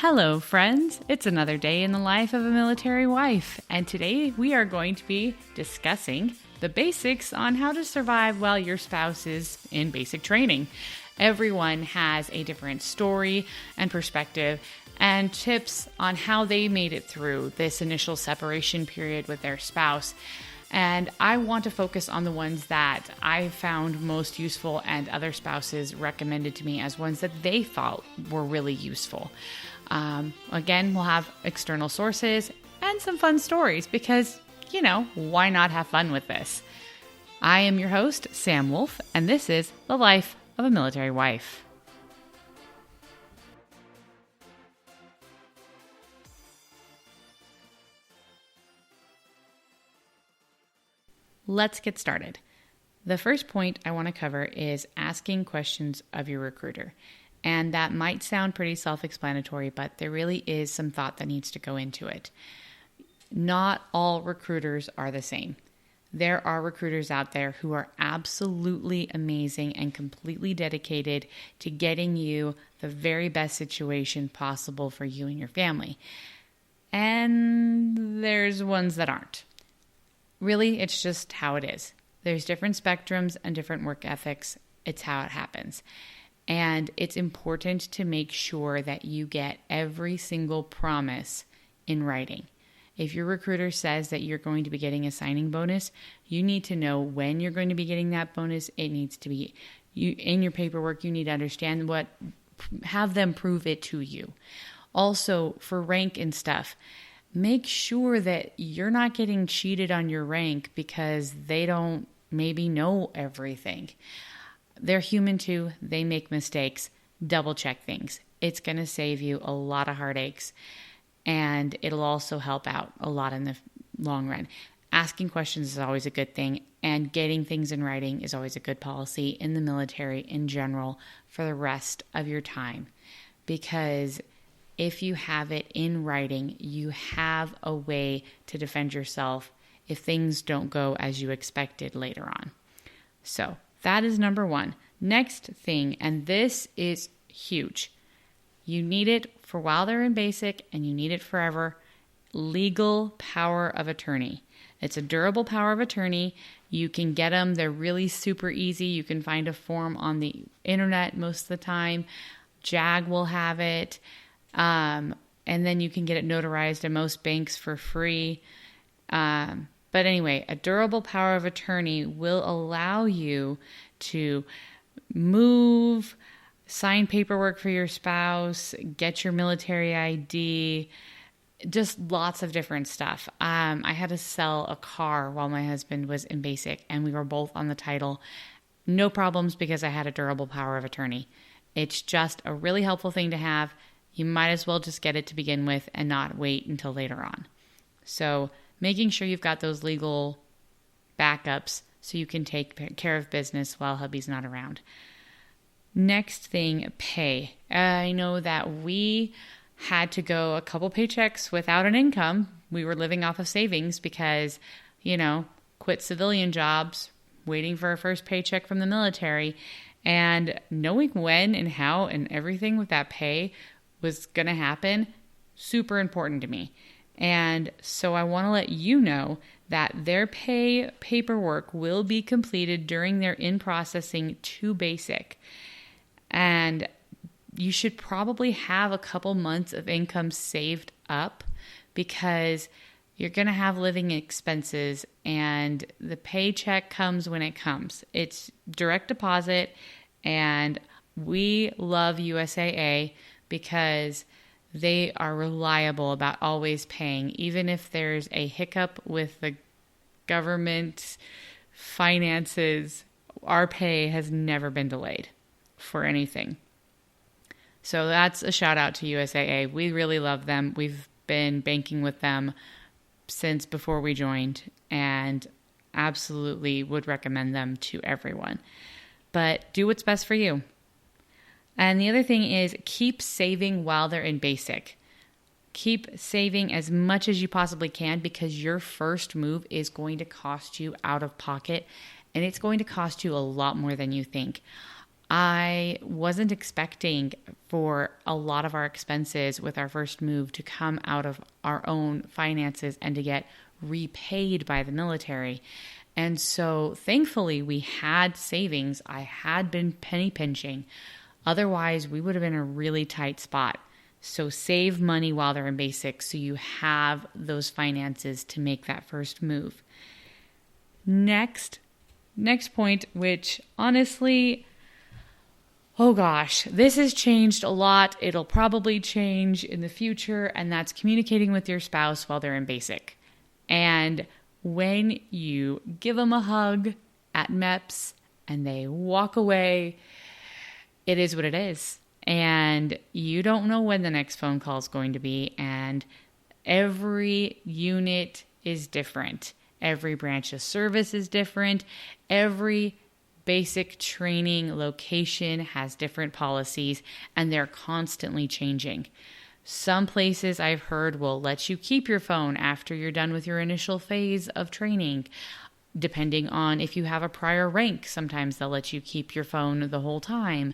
Hello, friends. It's another day in the life of a military wife, and today we are going to be discussing the basics on how to survive while your spouse is in basic training. Everyone has a different story and perspective and tips on how they made it through this initial separation period with their spouse. And I want to focus on the ones that I found most useful and other spouses recommended to me as ones that they thought were really useful. Again, we'll have external sources and some fun stories because, why not have fun with this? I am your host, Sam Wolf, and this is The Life of a Military Wife. Let's get started. The first point I want to cover is asking questions of your recruiter. And that might sound pretty self-explanatory, but there really is some thought that needs to go into it. Not all recruiters are the same. There are recruiters out there who are absolutely amazing and completely dedicated to getting you the very best situation possible for you and your family. And there's ones that aren't. Really, it's just how it is. There's different spectrums and different work ethics. It's how it happens. And it's important to make sure that you get every single promise in writing. If your recruiter says that you're going to be getting a signing bonus, you need to know when you're going to be getting that bonus. It needs to be in your paperwork. You need to understand have them prove it to you. Also, for rank and stuff, make sure that you're not getting cheated on your rank because they don't maybe know everything. They're human too. They make mistakes. Double check things. It's going to save you a lot of heartaches, and it'll also help out a lot in the long run. Asking questions is always a good thing, and getting things in writing is always a good policy in the military in general for the rest of your time. Because if you have it in writing, you have a way to defend yourself if things don't go as you expected later on. So that is number one. Next thing, and this is huge. You need it for while they're in basic, and you need it forever. Legal power of attorney. It's a durable power of attorney. You can get them. They're really super easy. You can find a form on the internet most of the time. JAG will have it. And then you can get it notarized at most banks for free. But anyway, a durable power of attorney will allow you to move, sign paperwork for your spouse, get your military ID, just lots of different stuff. I had to sell a car while my husband was in basic, and we were both on the title. No problems because I had a durable power of attorney. It's just a really helpful thing to have. You might as well just get it to begin with and not wait until later on. So making sure you've got those legal backups so you can take care of business while hubby's not around. Next thing, pay. I know that we had to go a couple paychecks without an income. We were living off of savings because, quit civilian jobs, waiting for our first paycheck from the military, and knowing when and how and everything with that pay was going to happen, super important to me. And so I want to let you know that their pay paperwork will be completed during their in-processing to basic. And you should probably have a couple months of income saved up because you're going to have living expenses and the paycheck comes when it comes. It's direct deposit, and we love USAA because they are reliable about always paying. Even if there's a hiccup with the government finances, our pay has never been delayed for anything. So that's a shout out to USAA. We really love them. We've been banking with them since before we joined and absolutely would recommend them to everyone. But do what's best for you. And the other thing is keep saving while they're in basic. Keep saving as much as you possibly can because your first move is going to cost you out of pocket, and it's going to cost you a lot more than you think. I wasn't expecting for a lot of our expenses with our first move to come out of our own finances and to get repaid by the military. And so thankfully we had savings. I had been penny pinching. Otherwise, we would have been in a really tight spot. So save money while they're in basic so you have those finances to make that first move. Next point, which honestly, oh gosh, this has changed a lot. It'll probably change in the future, and that's communicating with your spouse while they're in basic. And when you give them a hug at MEPS and they walk away, it is what it is. And you don't know when the next phone call is going to be. And every unit is different. Every branch of service is different. Every basic training location has different policies, and they're constantly changing. Some places I've heard will let you keep your phone after you're done with your initial phase of training. Depending on if you have a prior rank, sometimes they'll let you keep your phone the whole time.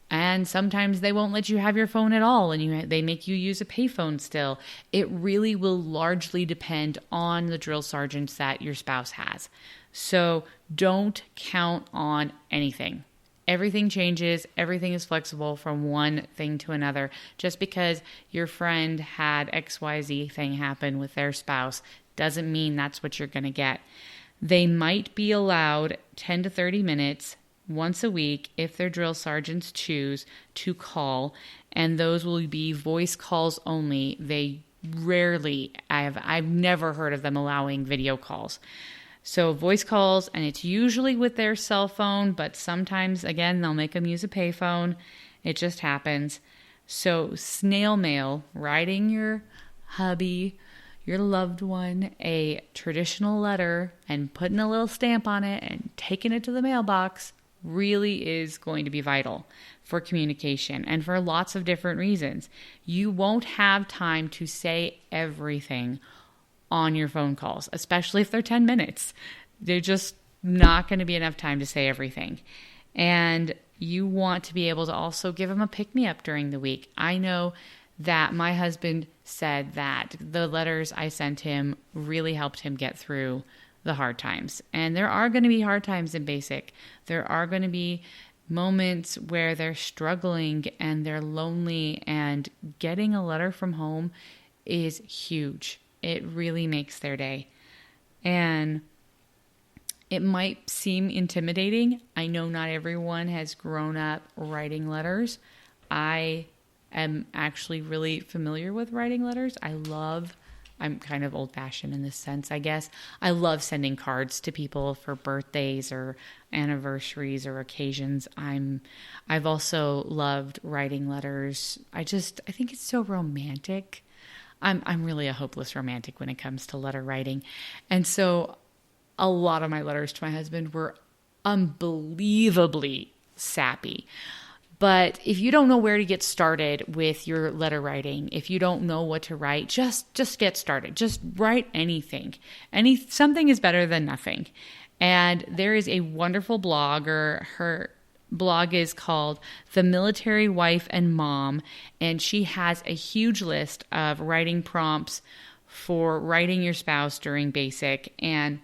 And sometimes they won't let you have your phone at all, and they make you use a payphone still. It really will largely depend on the drill sergeants that your spouse has. So don't count on anything. Everything changes. Everything is flexible from one thing to another. Just because your friend had XYZ thing happen with their spouse doesn't mean that's what you're going to get. They might be allowed 10 to 30 minutes once a week if their drill sergeants choose to call, and those will be voice calls only. They rarely, I've never heard of them allowing video calls. So voice calls, and it's usually with their cell phone, but sometimes, again, they'll make them use a payphone. It just happens. So snail mail, writing your hubby, your loved one, a traditional letter and putting a little stamp on it and taking it to the mailbox really is going to be vital for communication and for lots of different reasons. You won't have time to say everything on your phone calls, especially if they're 10 minutes. They're just not going to be enough time to say everything. And you want to be able to also give them a pick-me-up during the week. I know that my husband said that the letters I sent him really helped him get through the hard times. And there are going to be hard times in basic. There are going to be moments where they're struggling and they're lonely, and getting a letter from home is huge. It really makes their day. And it might seem intimidating. I know not everyone has grown up writing letters. I am actually really familiar with writing letters. I'm kind of old-fashioned in this sense, I guess. I love sending cards to people for birthdays or anniversaries or occasions. I've also loved writing letters. I think it's so romantic. I'm really a hopeless romantic when it comes to letter writing. And so a lot of my letters to my husband were unbelievably sappy. But if you don't know where to get started with your letter writing, if you don't know what to write, just get started. Just write anything. Something is better than nothing. And there is a wonderful blogger. Her blog is called The Military Wife and Mom, and she has a huge list of writing prompts for writing your spouse during basic. And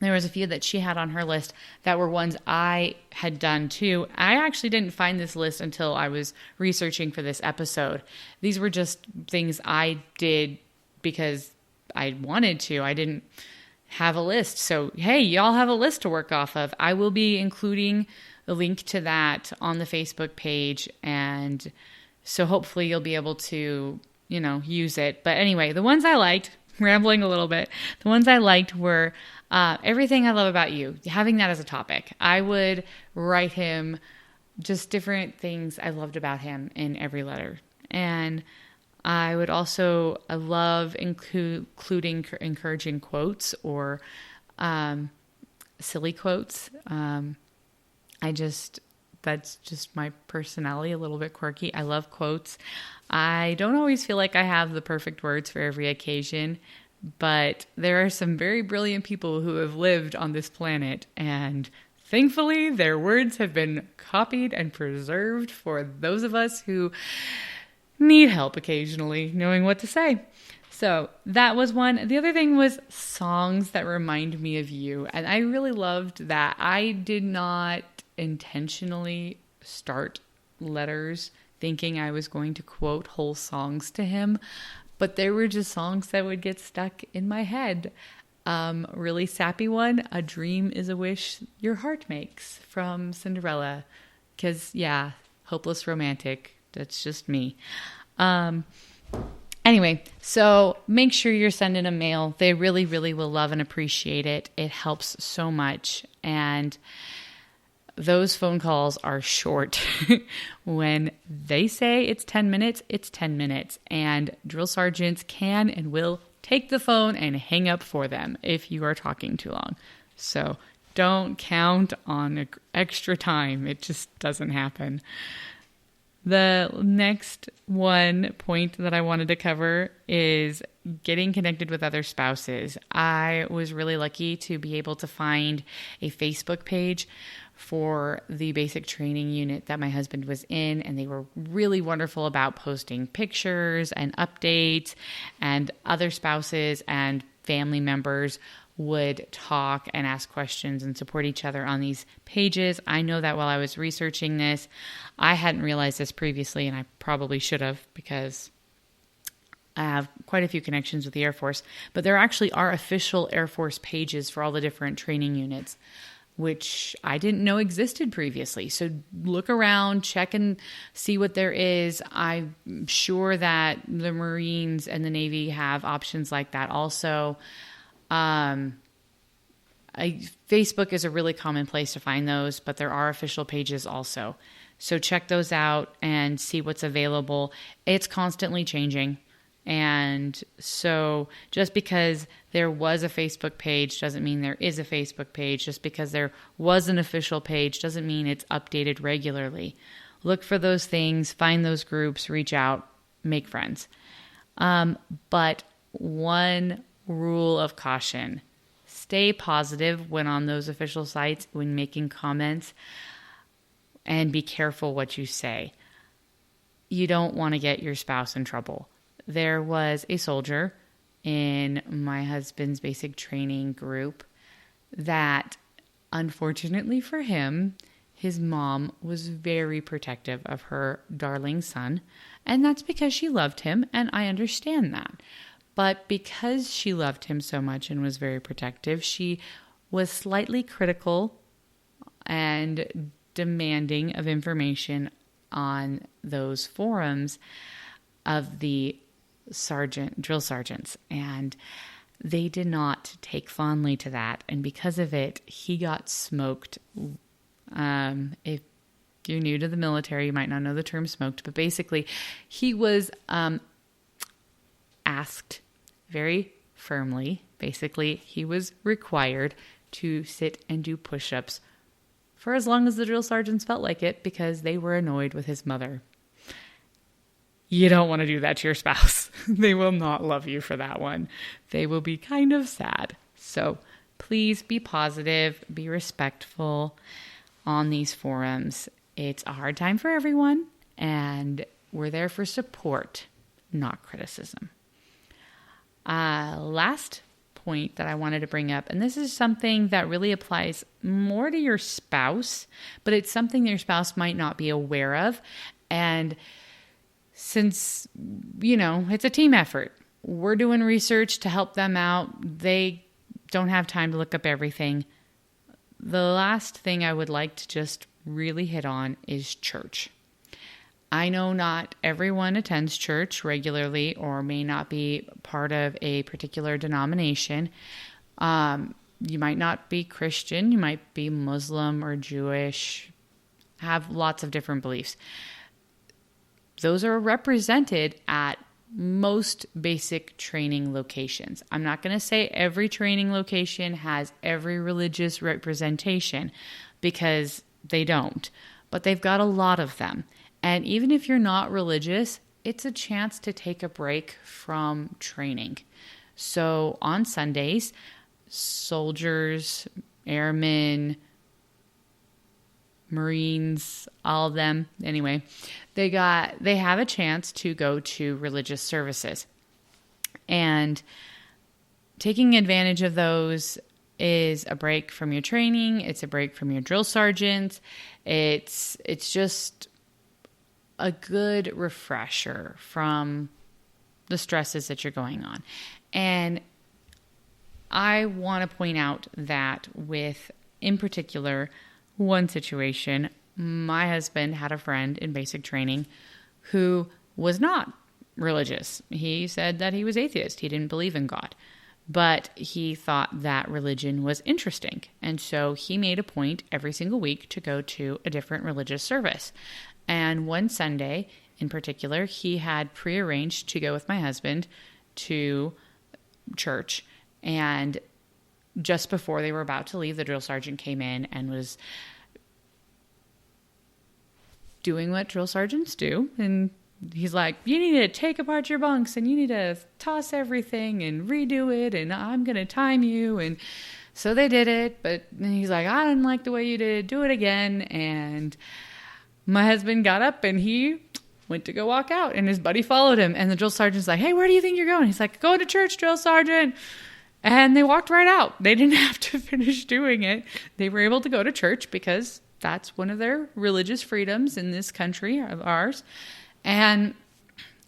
there was a few that she had on her list that were ones I had done too. I actually didn't find this list until I was researching for this episode. These were just things I did because I wanted to. I didn't have a list. So, hey, y'all have a list to work off of. I will be including the link to that on the Facebook page. And so hopefully you'll be able to, use it. But anyway, the ones I liked, rambling a little bit, the ones I liked were everything I love about you, having that as a topic. I would write him just different things I loved about him in every letter. And I would also, I love including encouraging quotes or silly quotes. That's just my personality, a little bit quirky. I love quotes. I don't always feel like I have the perfect words for every occasion, but there are some very brilliant people who have lived on this planet, and thankfully, their words have been copied and preserved for those of us who need help occasionally knowing what to say. So that was one. The other thing was songs that remind me of you. And I really loved that. I did not intentionally start letters thinking I was going to quote whole songs to him, but there were just songs that would get stuck in my head. Really sappy one, A Dream is a Wish Your Heart Makes from Cinderella. Because, yeah, hopeless romantic. That's just me. Anyway, so make sure you're sending a mail. They really, really will love and appreciate it. It helps so much. And those phone calls are short. When they say it's 10 minutes, it's 10 minutes. And drill sergeants can and will take the phone and hang up for them if you are talking too long. So don't count on extra time. It just doesn't happen. The next one point that I wanted to cover is getting connected with other spouses. I was really lucky to be able to find a Facebook page for the basic training unit that my husband was in, and they were really wonderful about posting pictures and updates, and other spouses and family members would talk and ask questions and support each other on these pages. I know that while I was researching this, I hadn't realized this previously, and I probably should have because I have quite a few connections with the Air Force, but there actually are official Air Force pages for all the different training units, which I didn't know existed previously. So look around, check and see what there is. I'm sure that the Marines and the Navy have options like that also. Facebook is a really common place to find those, but there are official pages also. So check those out and see what's available. It's constantly changing. And so just because there was a Facebook page doesn't mean there is a Facebook page. Just because there was an official page doesn't mean it's updated regularly. Look for those things, find those groups, reach out, make friends. But one rule of caution: stay positive when on those official sites, when making comments, and be careful what you say. You don't want to get your spouse in trouble. There was a soldier in my husband's basic training group that, unfortunately for him, his mom was very protective of her darling son, and that's because she loved him, and I understand that. But because she loved him so much and was very protective, she was slightly critical and demanding of information on those forums of the drill sergeants. And they did not take fondly to that. And because of it, he got smoked. If you're new to the military, you might not know the term smoked, but basically he was asked very firmly, basically he was required to sit and do push-ups for as long as the drill sergeants felt like it, because they were annoyed with his mother. You don't want to do that to your spouse. They will not love you for that one. They will be kind of sad. So please be positive, be respectful on these forums. It's a hard time for everyone, and we're there for support, not criticism. Last point that I wanted to bring up, and this is something that really applies more to your spouse, but it's something that your spouse might not be aware of. And since, it's a team effort, we're doing research to help them out. They don't have time to look up everything. The last thing I would like to just really hit on is church. I know not everyone attends church regularly or may not be part of a particular denomination. You might not be Christian, you might be Muslim or Jewish, have lots of different beliefs. Those are represented at most basic training locations. I'm not going to say every training location has every religious representation, because they don't, but they've got a lot of them. And even if you're not religious, it's a chance to take a break from training. So on Sundays, soldiers, airmen, Marines, all of them. Anyway, they have a chance to go to religious services. And taking advantage of those is a break from your training. It's a break from your drill sergeant. It's just a good refresher from the stresses that you're going on. And I want to point out that with, in particular, one situation, my husband had a friend in basic training who was not religious. He said that he was atheist. He didn't believe in God, but he thought that religion was interesting. And so he made a point every single week to go to a different religious service. And one Sunday in particular, he had prearranged to go with my husband to church. And just before they were about to leave, the drill sergeant came in and was doing what drill sergeants do. And he's like, you need to take apart your bunks and you need to toss everything and redo it. And I'm going to time you. And so they did it. But he's like, I didn't like the way you did it. Do it again. And my husband got up and he went to go walk out. And his buddy followed him. And the drill sergeant's like, hey, where do you think you're going? He's like, go to church, drill sergeant. And they walked right out. They didn't have to finish doing it. They were able to go to church because that's one of their religious freedoms in this country of ours. And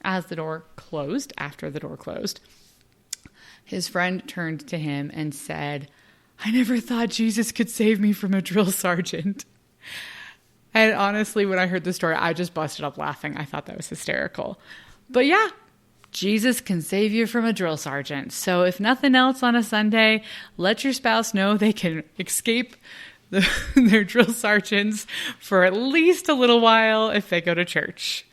as the door closed, after the door closed, his friend turned to him and said, I never thought Jesus could save me from a drill sergeant. And honestly, when I heard the story, I just busted up laughing. I thought that was hysterical. But yeah, Jesus can save you from a drill sergeant. So if nothing else on a Sunday, let your spouse know they can escape their drill sergeants for at least a little while if they go to church.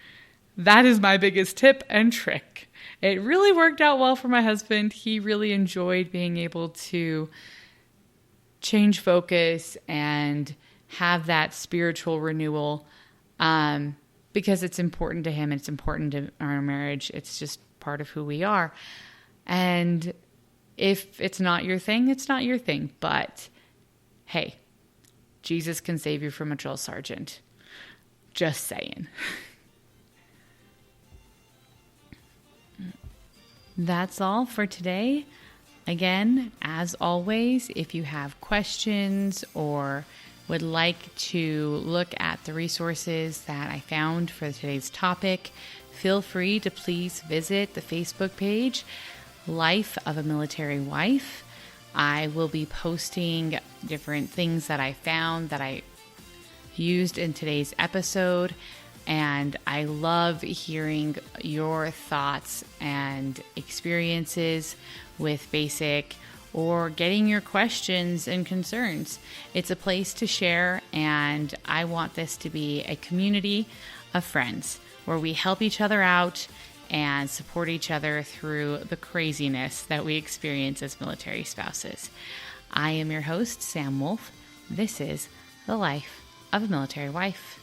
That is my biggest tip and trick. It really worked out well for my husband. He really enjoyed being able to change focus and have that spiritual renewal because it's important to him. It's important to our marriage. It's just part of who we are. And if it's not your thing, it's not your thing. But hey, Jesus can save you from a drill sergeant. Just saying. That's all for today. Again, as always, if you have questions or would like to look at the resources that I found for today's topic, feel free to please visit the Facebook page, Life of a Military Wife. I will be posting different things that I found that I used in today's episode. And I love hearing your thoughts and experiences with basic or getting your questions and concerns. It's a place to share, and I want this to be a community of friends where we help each other out and support each other through the craziness that we experience as military spouses. I am your host, Sam Wolf. This is The Life of a Military Wife.